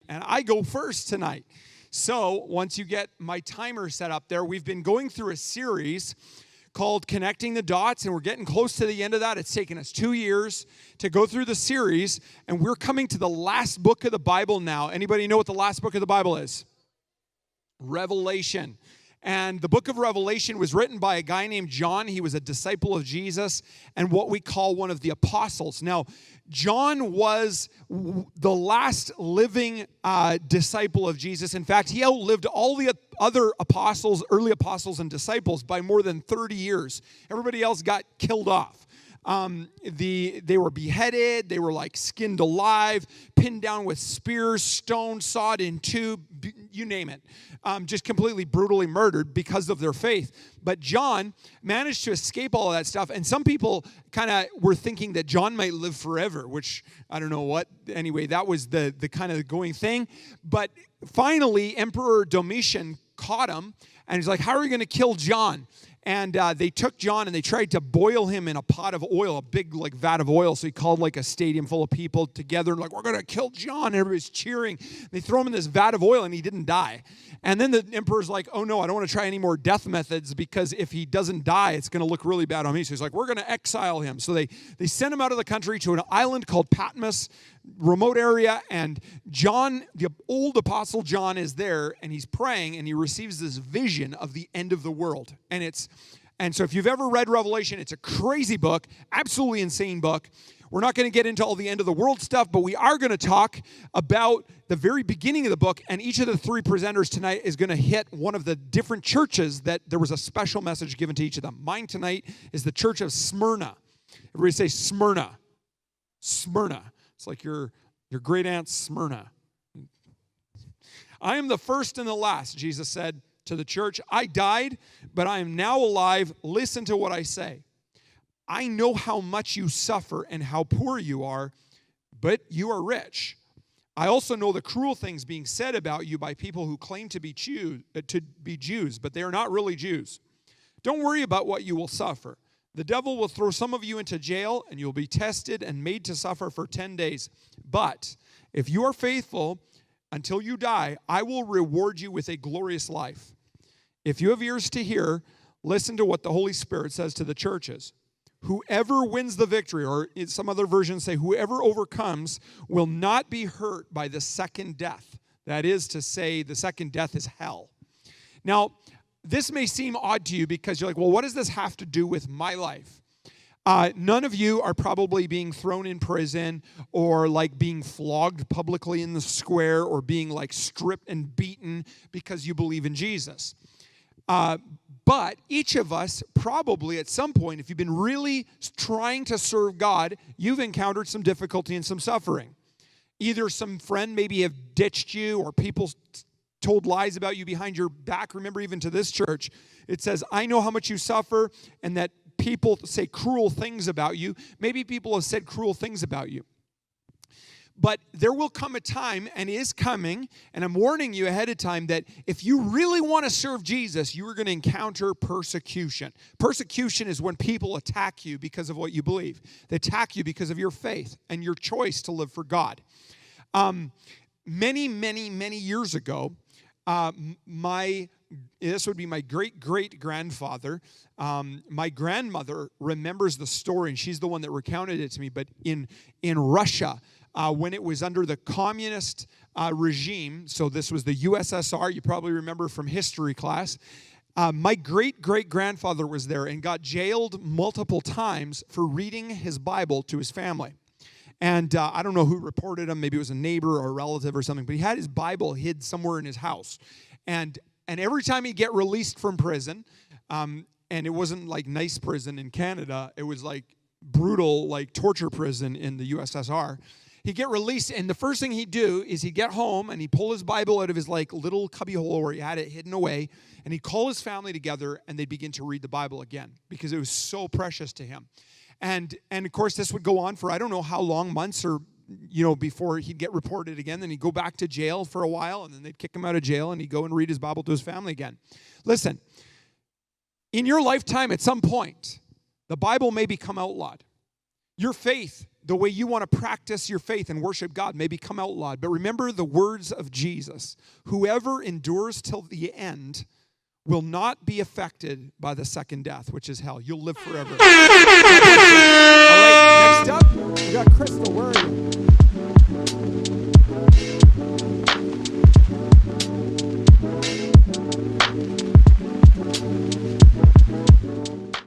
and I go first tonight. So once you get my timer set up there, we've been going through a series called Connecting the Dots, and we're getting close to the end of that. It's taken us 2 years to go through the series, and we're coming to the last book of the Bible now. Anybody know what the last book of the Bible is? Revelation. And the book of Revelation was written by a guy named John. He was a disciple of Jesus and what we call one of the apostles. Now, John was the last living disciple of Jesus. In fact, he outlived all the other apostles, early apostles and disciples by more than 30 years. Everybody else got killed off. They were beheaded, they were like skinned alive, pinned down with spears, stoned, sawed in two, you name it. Just completely brutally murdered because of their faith. But John managed to escape all of that stuff. And some people kind of were thinking that John might live forever, which I don't know what. Anyway, that was the kind of going thing. But finally, Emperor Domitian caught him. And he's like, how are we going to kill John? And they took John and they tried to boil him in a pot of oil, a big like vat of oil. So he called like a stadium full of people together and like, we're going to kill John. And everybody's cheering. They throw him in this vat of oil and he didn't die. And then the emperor's like, oh no, I don't want to try any more death methods because if he doesn't die, it's going to look really bad on me. So he's like, we're going to exile him. So they sent him out of the country to an island called Patmos, remote area, and John, the old apostle John, is there, and he's praying, and he receives this vision of the end of the world. And so if you've ever read Revelation, it's a crazy book, absolutely insane book. We're not going to get into all the end of the world stuff, but we are going to talk about the very beginning of the book, and each of the three presenters tonight is going to hit one of the different churches that there was a special message given to each of them. Mine tonight is the church of Smyrna. Everybody say Smyrna. Smyrna. It's like your great aunt Smyrna. I am the first and the last, Jesus said to the church. I died, but I am now alive. Listen to what I say. I know how much you suffer and how poor you are, but you are rich. I also know the cruel things being said about you by people who claim to be Jews, but they are not really Jews. Don't worry about what you will suffer. The devil will throw some of you into jail, and you'll be tested and made to suffer for 10 days. But if you are faithful until you die, I will reward you with a glorious life. If you have ears to hear, listen to what the Holy Spirit says to the churches. Whoever wins the victory, or some other versions say whoever overcomes, will not be hurt by the second death. That is to say, the second death is hell. Now, this may seem odd to you because you're like, well, what does this have to do with my life? None of you are probably being thrown in prison or like being flogged publicly in the square or being like stripped and beaten because you believe in Jesus. But each of us probably at some point, if you've been really trying to serve God, you've encountered some difficulty and some suffering. Either some friend maybe have ditched you or people told lies about you behind your back. Remember, even to this church, it says, I know how much you suffer, and that people say cruel things about you. Maybe people have said cruel things about you. But there will come a time, and is coming, and I'm warning you ahead of time, that if you really want to serve Jesus, you are going to encounter persecution. Persecution is when people attack you because of what you believe. They attack you because of your faith and your choice to live for God. Many years ago, this would be my great-great-grandfather. My grandmother remembers the story, and she's the one that recounted it to me. But in Russia, when it was under the communist regime, so this was the USSR, you probably remember from history class, my great-great-grandfather was there and got jailed multiple times for reading his Bible to his family. And I don't know who reported him. Maybe it was a neighbor or a relative or something. But he had his Bible hid somewhere in his house. And every time he'd get released from prison, and it wasn't like nice prison in Canada. It was like brutal, like torture prison in the USSR. He'd get released, and the first thing he'd do is he'd get home, and he'd pull his Bible out of his like little cubbyhole where he had it hidden away, and he'd call his family together, and they'd begin to read the Bible again because it was so precious to him. And of course, this would go on for I don't know how long, months or, before he'd get reported again. Then he'd go back to jail for a while, and then they'd kick him out of jail, and he'd go and read his Bible to his family again. Listen, in your lifetime, at some point, the Bible may become outlawed. Your faith the way you want to practice your faith and worship God may become outlawed. But remember the words of Jesus. Whoever endures till the end will not be affected by the second death, which is hell. You'll live forever. All right, next up.